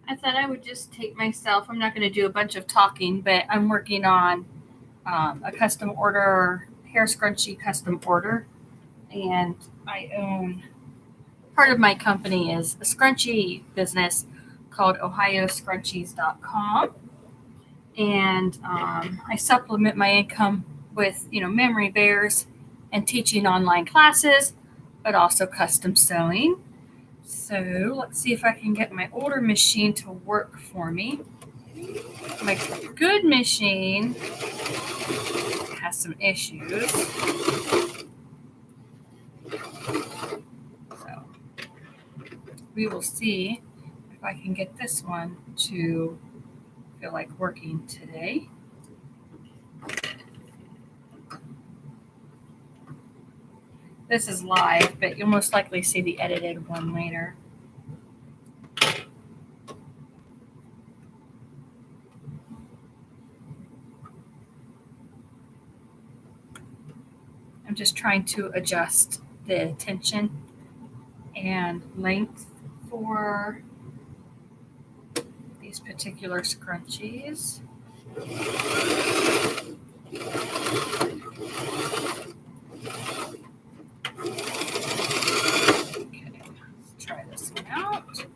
I thought I would just take myself. I'm not going to do a bunch of talking, but I'm working on a custom order, hair scrunchie custom order. And I own part of my company is a scrunchie business called ohioscrunchies.com. And I supplement my income with, memory bears and teaching online classes, but also custom sewing. So let's see if I can get my older machine to work for me. My good machine has some issues. So we will see if I can get this one to feel like working today. This is live, but you'll most likely see the edited one later. I'm just trying to adjust the tension and length for these particular scrunchies. Okay, let's try this one out.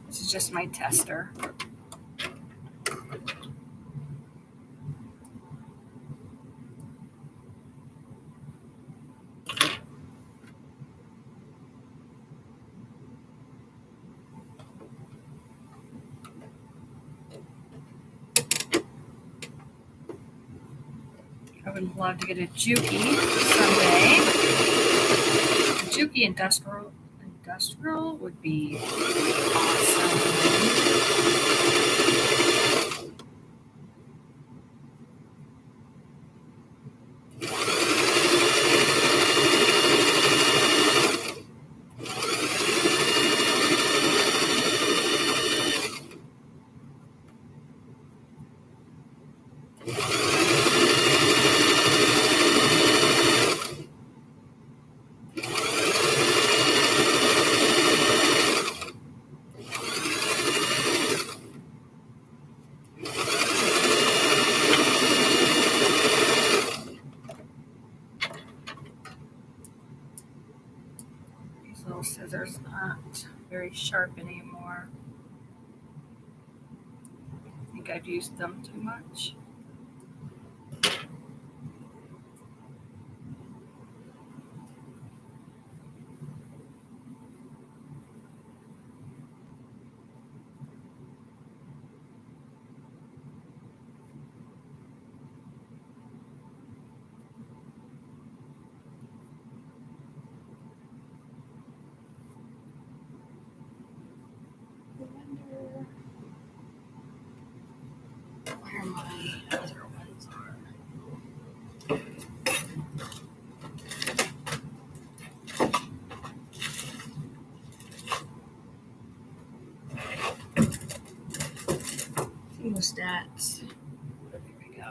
This is just my tester. I would love to get a Juki someday. A Juki industrial would be awesome. These little scissors aren't very sharp anymore. I think I've used them too much. Where my other ones are. Thermostats. There we go.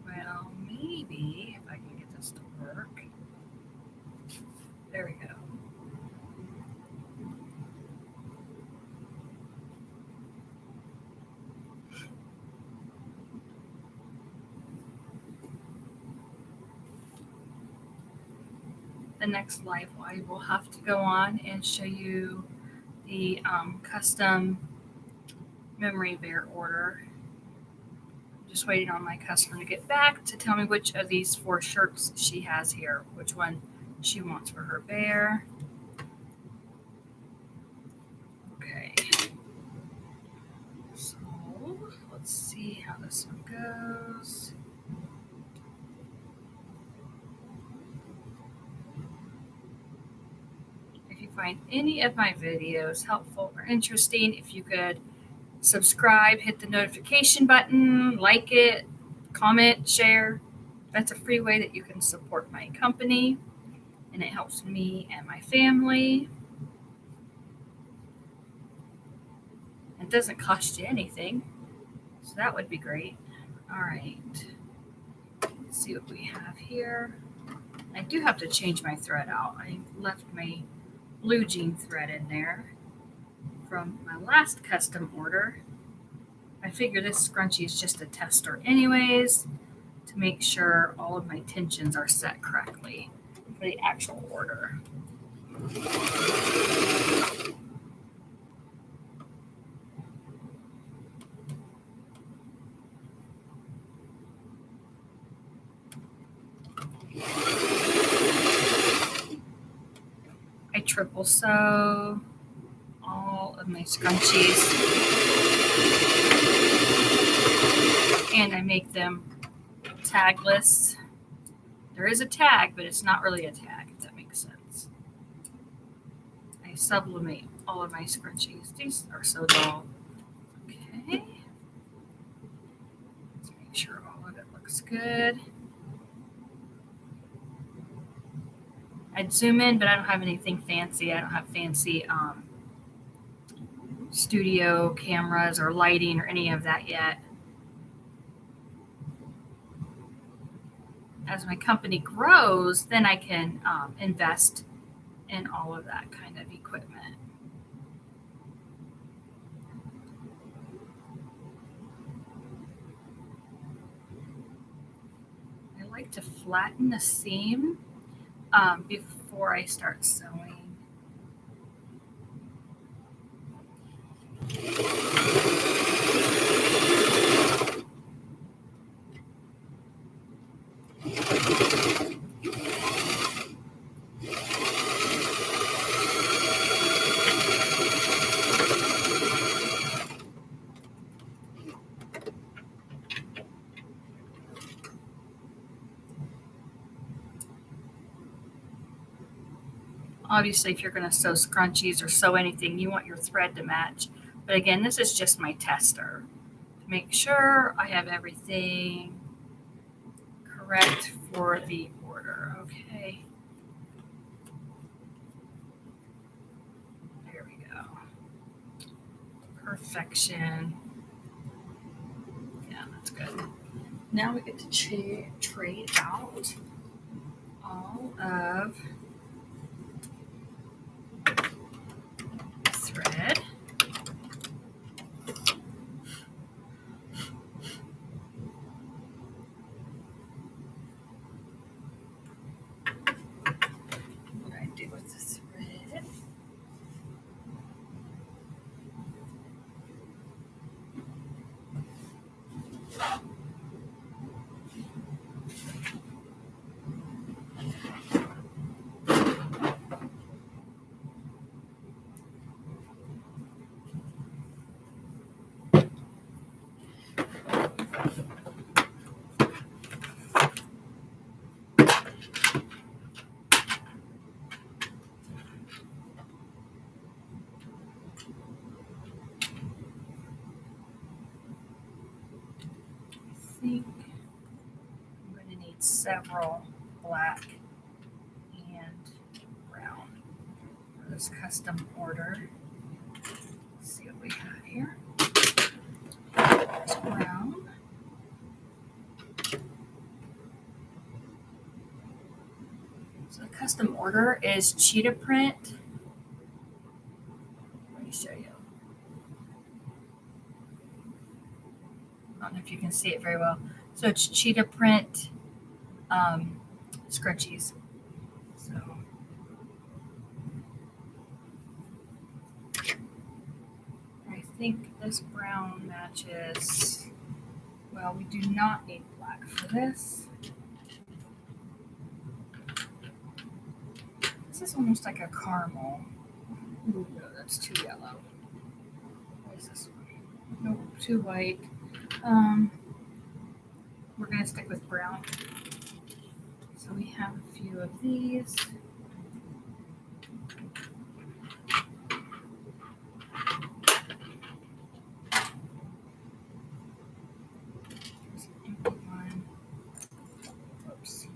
Well, maybe if I can get this to work. There we go. The next live I will have to go on and show you the custom memory bear order. I'm just waiting on my customer to get back to tell me which of these 4 shirts she has here, which one she wants for her bear. Okay. So how this one goes. If you find any of my videos helpful or interesting, if you could subscribe, hit the notification button, like it, comment, share. That's a free way that you can support my company, and it helps me and my family. It doesn't cost you anything, so that would be great. All right, let's see what we have here. I do have to change my thread out. I left my blue jean thread in there from my last custom order. I figure this scrunchie is just a tester anyways, to make sure all of my tensions are set correctly for the actual order. I triple sew all of my scrunchies, and I make them tagless. There is a tag, but it's not really a tag, if that makes sense. I sublimate all of my scrunchies. These are so dull. Okay. Let's make sure all of it looks good. I'd zoom in, but I don't have anything fancy. I don't have fancy studio cameras or lighting or any of that yet. As my company grows, then I can invest in all of that kind of equipment. I like to flatten the seam before I start sewing. Obviously, if you're going to sew scrunchies or sew anything, you want your thread to match. But again, this is just my tester to make sure I have everything correct for the order. Okay. There we go. Perfection. Yeah, that's good. Now we get to trade out all of thread. What do I do with the thread? I think I'm going to need several black and brown for this custom order. Let's see what we have here. There's brown. So the custom order is cheetah print. Let me show you. I don't know if you can see it very well. So it's cheetah print scrunchies. So I think this brown matches. Well, we do not need black for this. This is almost like a caramel. Ooh, no, that's too yellow. What is this one? Nope, too white. We're going to stick with brown. So we have a few of these. Oops.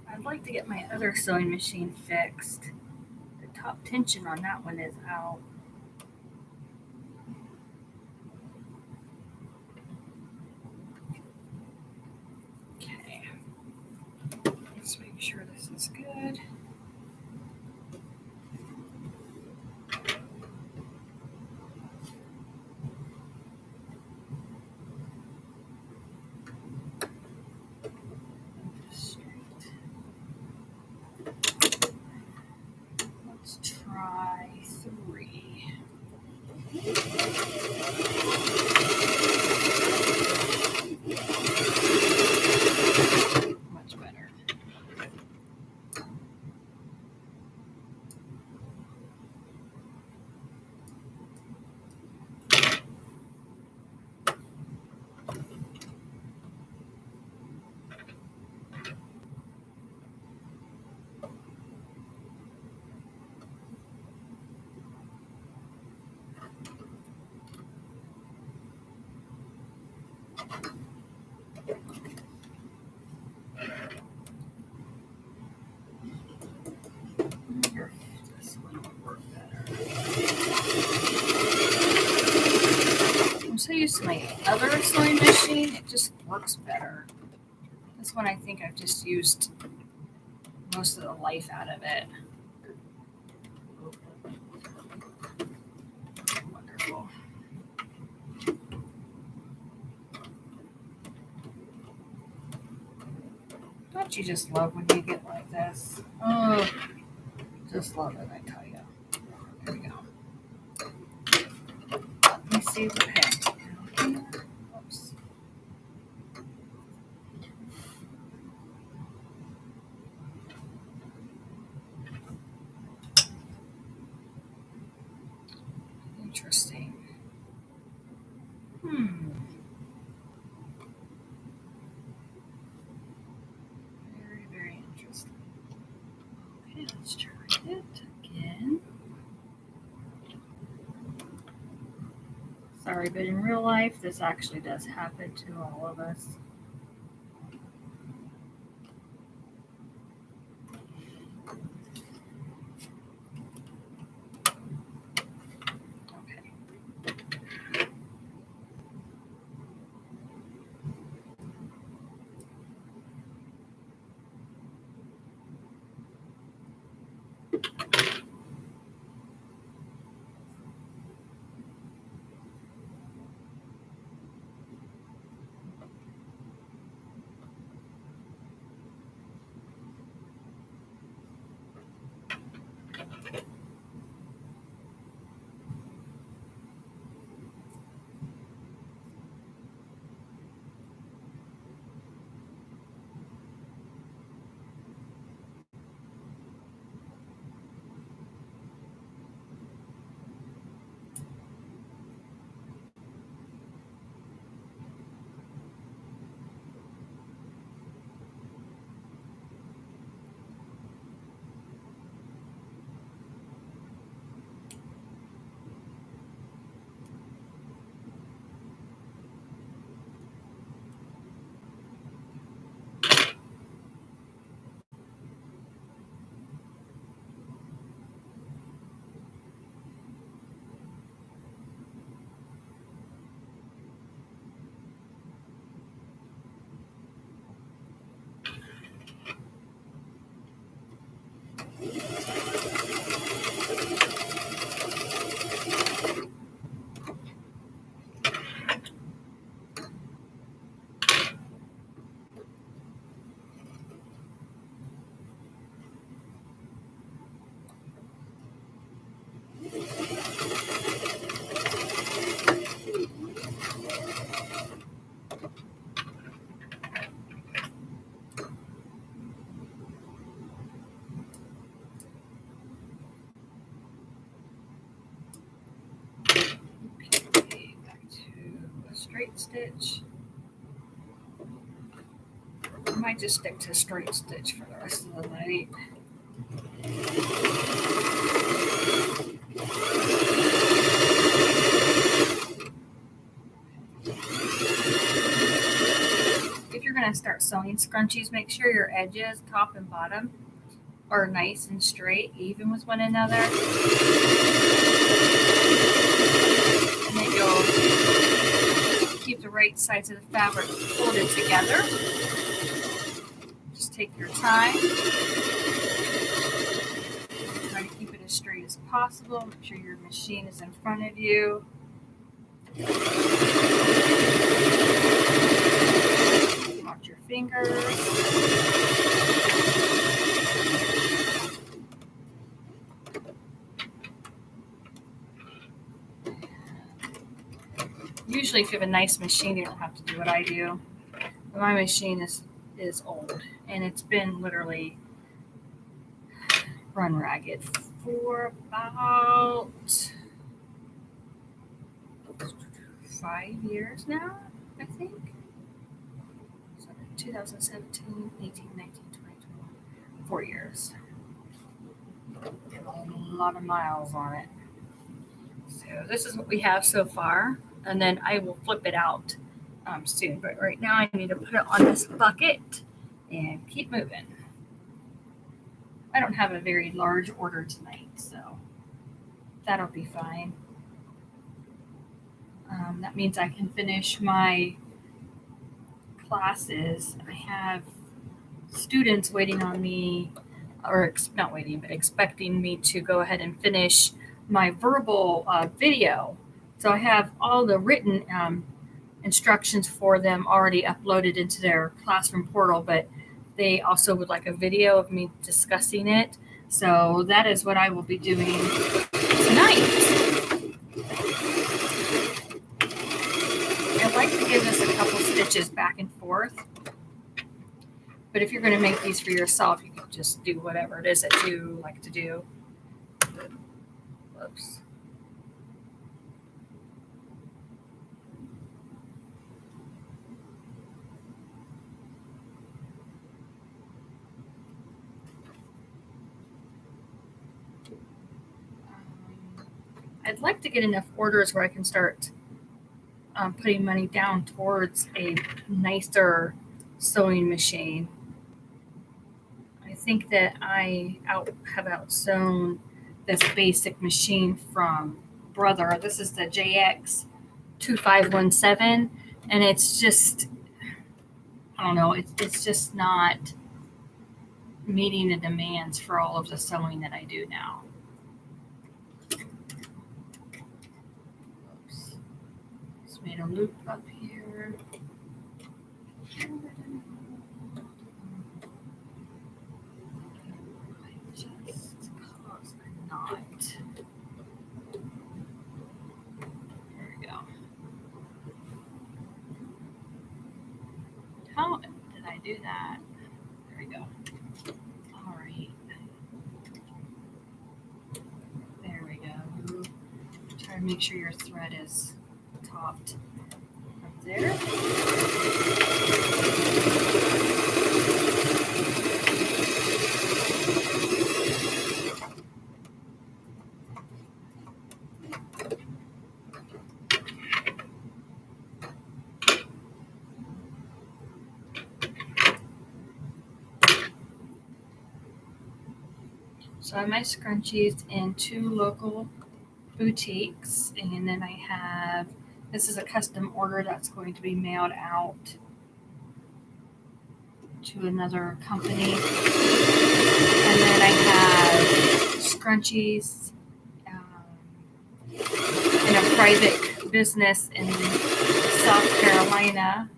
I'd like to get my other sewing machine fixed. The top tension on that one is out. Okay. Let's make sure this is good. Let's try 3. Much better. This one will work better. I'm so used to my other sewing machine, it just works better. This one, I think I've just used most of the life out of it. Wonderful. Don't you just love when you get like this? Oh, just love it, I tell you. There we go. Let me see what happened. Oops. Interesting. Very, very interesting. Okay, let's try it again. Sorry, but in real life, this actually does happen to all of us. Okay. straight stitch. I might just stick to straight stitch for the rest of the night. If you're going to start sewing scrunchies, make sure your edges, top and bottom, are nice and straight, even with one another. And then you'll keep the right sides of the fabric folded together. Just take your time. Try to keep it as straight as possible. Make sure your machine is in front of you. Watch your fingers. Usually if you have a nice machine, you don't have to do what I do. But my machine is old, and it's been literally run ragged for about 5 years now, I think. So 2017, 18, 19, 20, 4 years. A lot of miles on it. So this is what we have so far, and then I will flip it out soon. But right now I need to put it on this bucket and keep moving. I don't have a very large order tonight, so that'll be fine. That means I can finish my classes. I have students waiting on me, or not waiting, but expecting me to go ahead and finish my verbal video. So I have all the written instructions for them already uploaded into their classroom portal, but they also would like a video of me discussing it. So that is what I will be doing tonight. I like to give this a couple stitches back and forth. But if you're going to make these for yourself, you can just do whatever it is that you like to do. Whoops. I'd like to get enough orders where I can start putting money down towards a nicer sewing machine. I think that I have outsewn this basic machine from Brother. This is the JX 2517, and it's just, I don't know, it's just not meeting the demands for all of the sewing that I do now. Oops. Just made a loop up here. I just caused a knot. There we go. How did I do that? There we go. All right. There we go. Try to make sure your thread is topped up there. So I have my scrunchies in 2 local boutiques, and then I have, this is a custom order that's going to be mailed out to another company. And then I have scrunchies in a private business in South Carolina.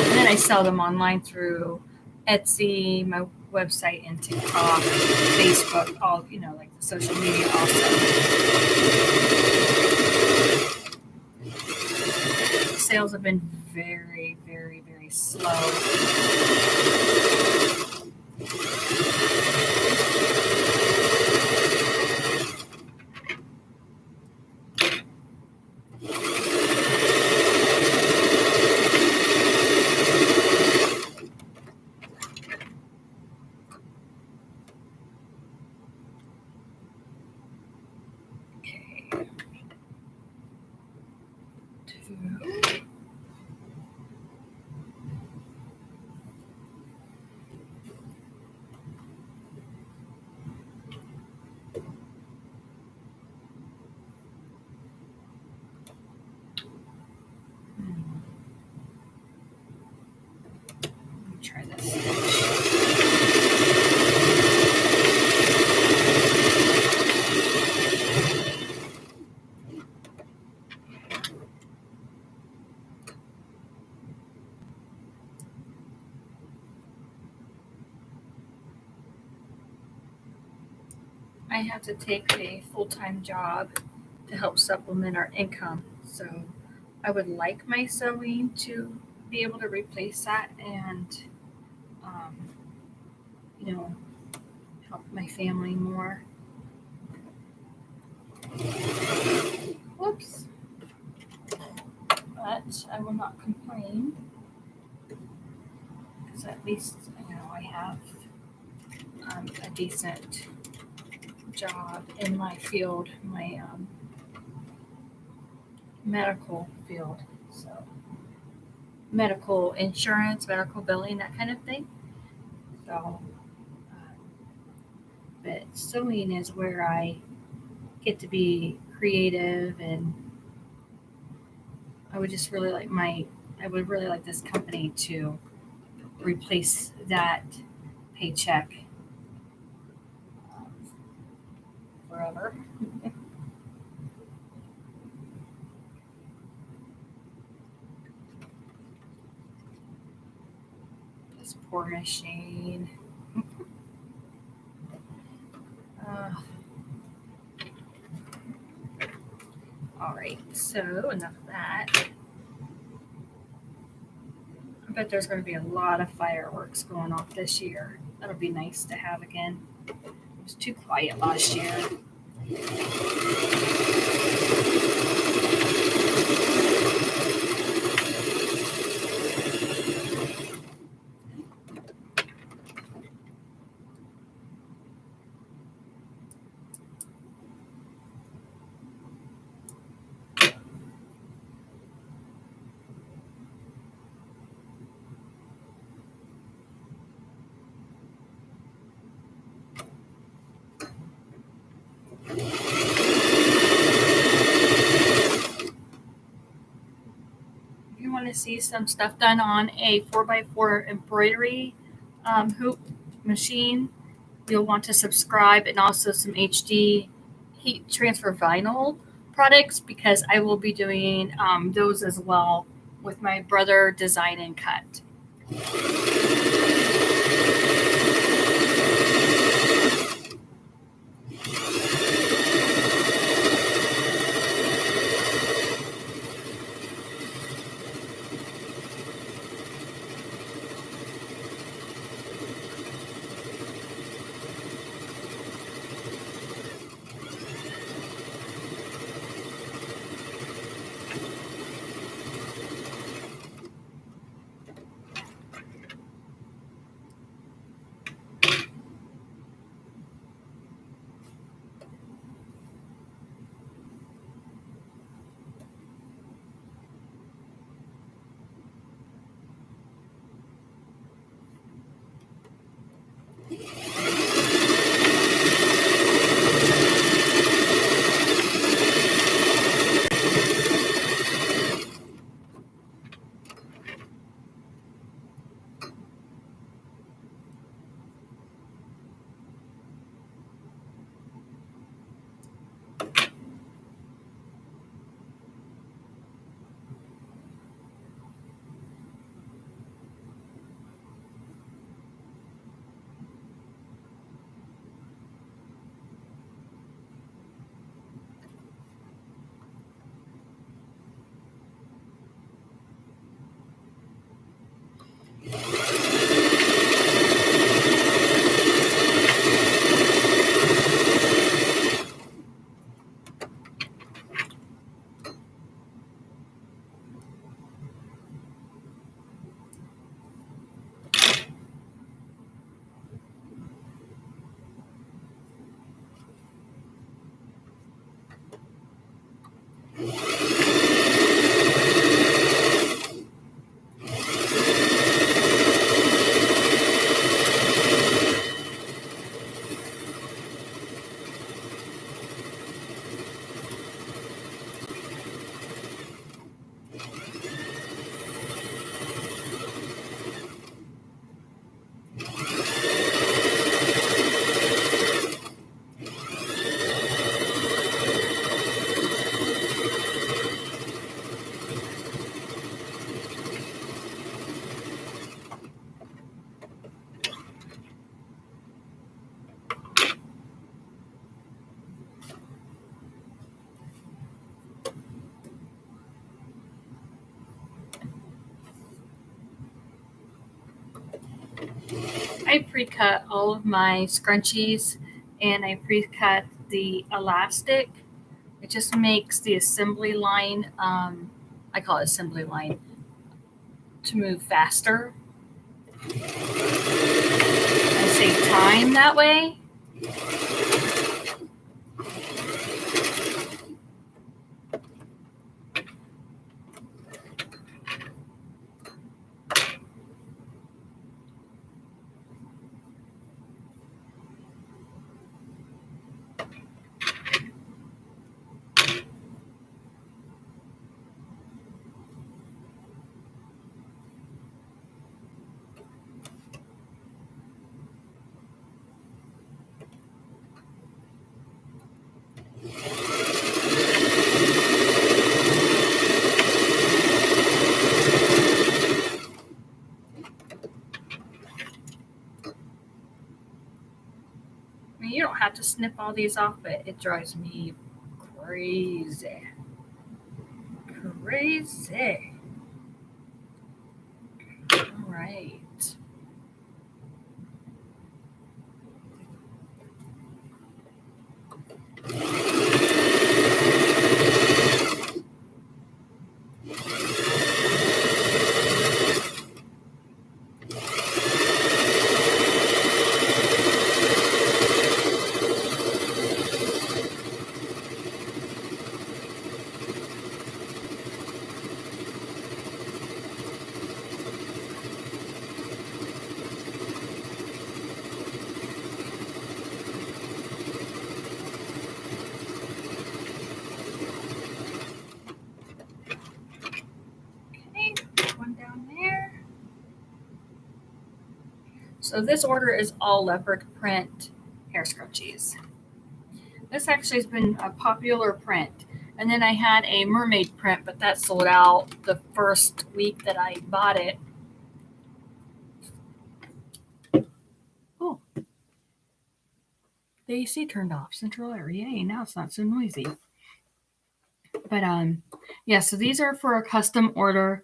And then I sell them online through Etsy, my website, and TikTok, Facebook, all, like the social media also. Sales have been very, very, very slow. try this. I have to take a full-time job to help supplement our income. So I would like my sewing to be able to replace that and, um, you know, help my family more. Whoops. But I will not complain because at least, I have a decent job in my field, my medical field. So, medical insurance, medical billing, that kind of thing. So, but sewing is where I get to be creative, and I would just really like I would really like this company to replace that paycheck forever. This poor machine. Uh, all right, so enough of that. I bet there's going to be a lot of fireworks going off this year. That'll be nice to have again. It was too quiet last year. If you want to see some stuff done on a 4x4 embroidery hoop machine, you'll want to subscribe, and also some HD heat transfer vinyl products because I will be doing those as well with my brother Design and Cut. I pre-cut all of my scrunchies and I pre-cut the elastic. It just makes the assembly line, I call it assembly line, to move faster. I save time that way. I mean, you don't have to snip all these off, but it drives me crazy. Crazy. All right. Okay, one down there. So this order is all leopard print hair scrunchies. This actually has been a popular print. And then I had a mermaid print, but that sold out the first week that I bought it. Oh, the AC turned off. Central air. Yay, now it's not so noisy. But yeah, so these are for a custom order.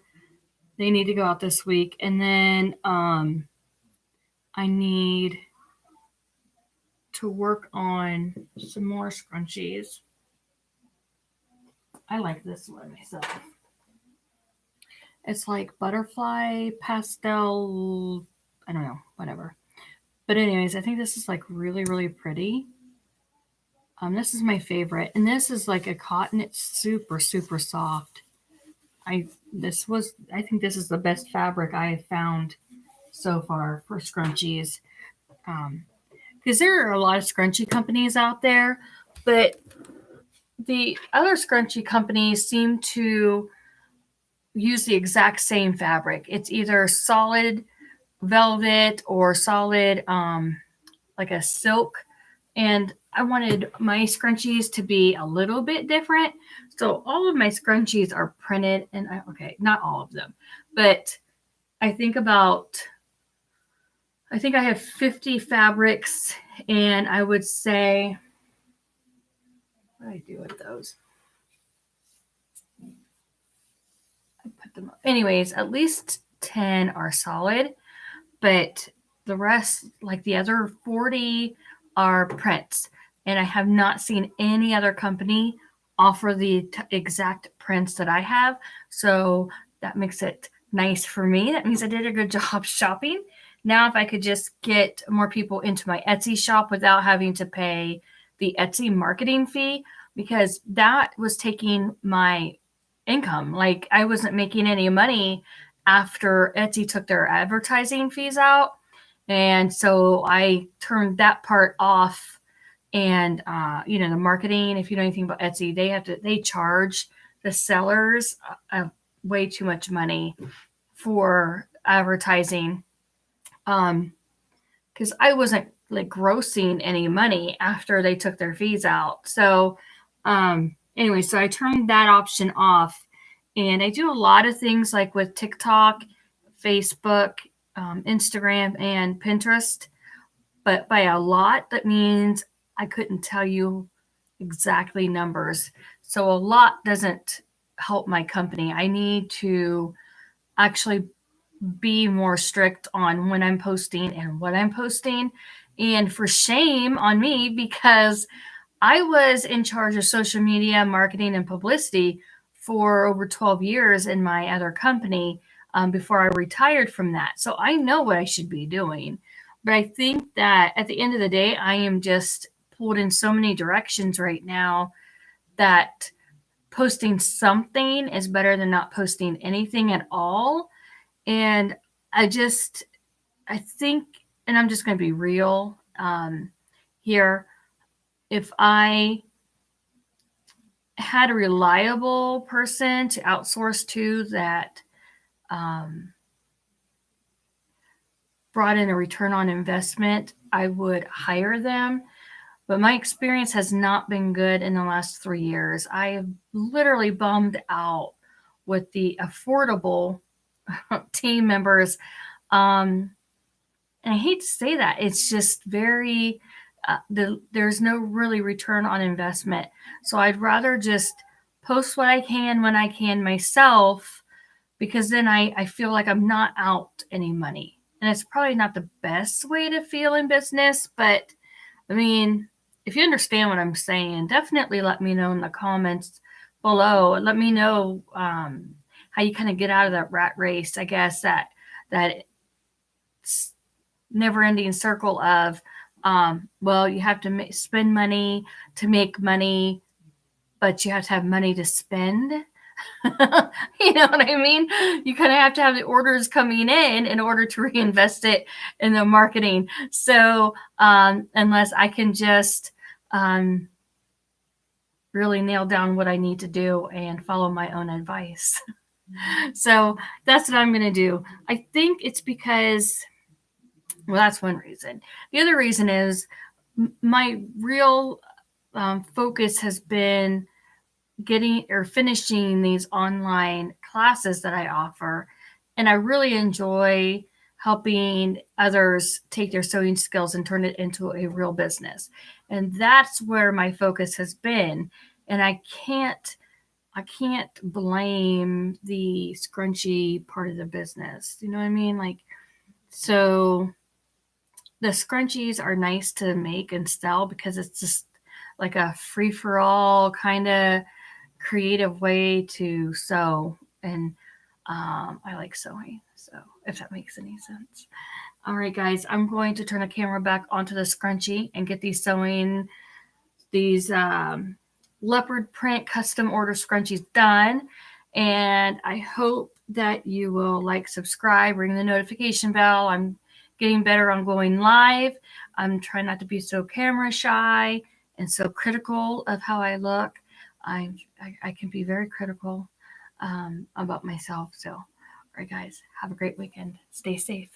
They need to go out this week. And then I need to work on some more scrunchies. I like this one myself. It's like butterfly pastel. I don't know, whatever. But anyways, I think this is like really, really pretty. This is my favorite, and this is like a cotton. It's super, super soft. I think this is the best fabric I have found so far for scrunchies. Because there are a lot of scrunchie companies out there, but the other scrunchie companies seem to use the exact same fabric. It's either solid velvet or solid, like a silk. And I wanted my scrunchies to be a little bit different. So all of my scrunchies are printed, and okay, not all of them, but I think about, I think I have 50 fabrics, and I would say, what do I do with those? I put them up. Anyways, at least 10 are solid, but the rest, like the other 40, are prints. And I have not seen any other company offer the exact prints that I have. So that makes it nice for me. That means I did a good job shopping. Now, if I could just get more people into my Etsy shop without having to pay the Etsy marketing fee, because that was taking my income. Like I wasn't making any money after Etsy took their advertising fees out. And so I turned that part off. And the marketing, if you know anything about Etsy, they charge the sellers way too much money for advertising. Because I wasn't like grossing any money after they took their fees out. So anyway, so I turned that option off. And I do a lot of things like with TikTok, Facebook, Instagram, and Pinterest. But by a lot, that means I couldn't tell you exactly numbers. So a lot doesn't help my company. I need to actually be more strict on when I'm posting and what I'm posting. And for shame on me, because I was in charge of social media marketing and publicity for over 12 years in my other company before I retired from that. So I know what I should be doing. But I think that at the end of the day, I am just pulled in so many directions right now that posting something is better than not posting anything at all. And I think, and I'm just going to be real here. If I had a reliable person to outsource to that um, brought in a return on investment, I would hire them. But my experience has not been good in the last 3 years. I have literally bummed out with the affordable team members. And I hate to say that. It's just very, there's no really return on investment. So I'd rather just post what I can when I can myself, because then I feel like I'm not out any money. And it's probably not the best way to feel in business, but I mean, if you understand what I'm saying, definitely let me know in the comments below. Let me know how you kind of get out of that rat race, I guess, that never ending circle of, well, you have to spend money to make money, but you have to have money to spend. You know what I mean? You kind of have to have the orders coming in order to reinvest it in the marketing. So unless I can just really nail down what I need to do and follow my own advice. So that's what I'm going to do. I think it's because, well, that's one reason. The other reason is my real focus has been getting or finishing these online classes that I offer. And I really enjoy helping others take their sewing skills and turn it into a real business. And that's where my focus has been. And I can't blame the scrunchie part of the business. You know what I mean? Like, so the scrunchies are nice to make and sell because it's just like a free for all kind of creative way to sew. And I like sewing. So if that makes any sense. All right, guys, I'm going to turn the camera back onto the scrunchie and get these leopard print custom order scrunchies done. And I hope that you will like, subscribe, ring the notification bell. I'm getting better on going live. I'm trying not to be so camera shy and so critical of how I look. I can be very critical about myself. So, all right, guys, have a great weekend. Stay safe.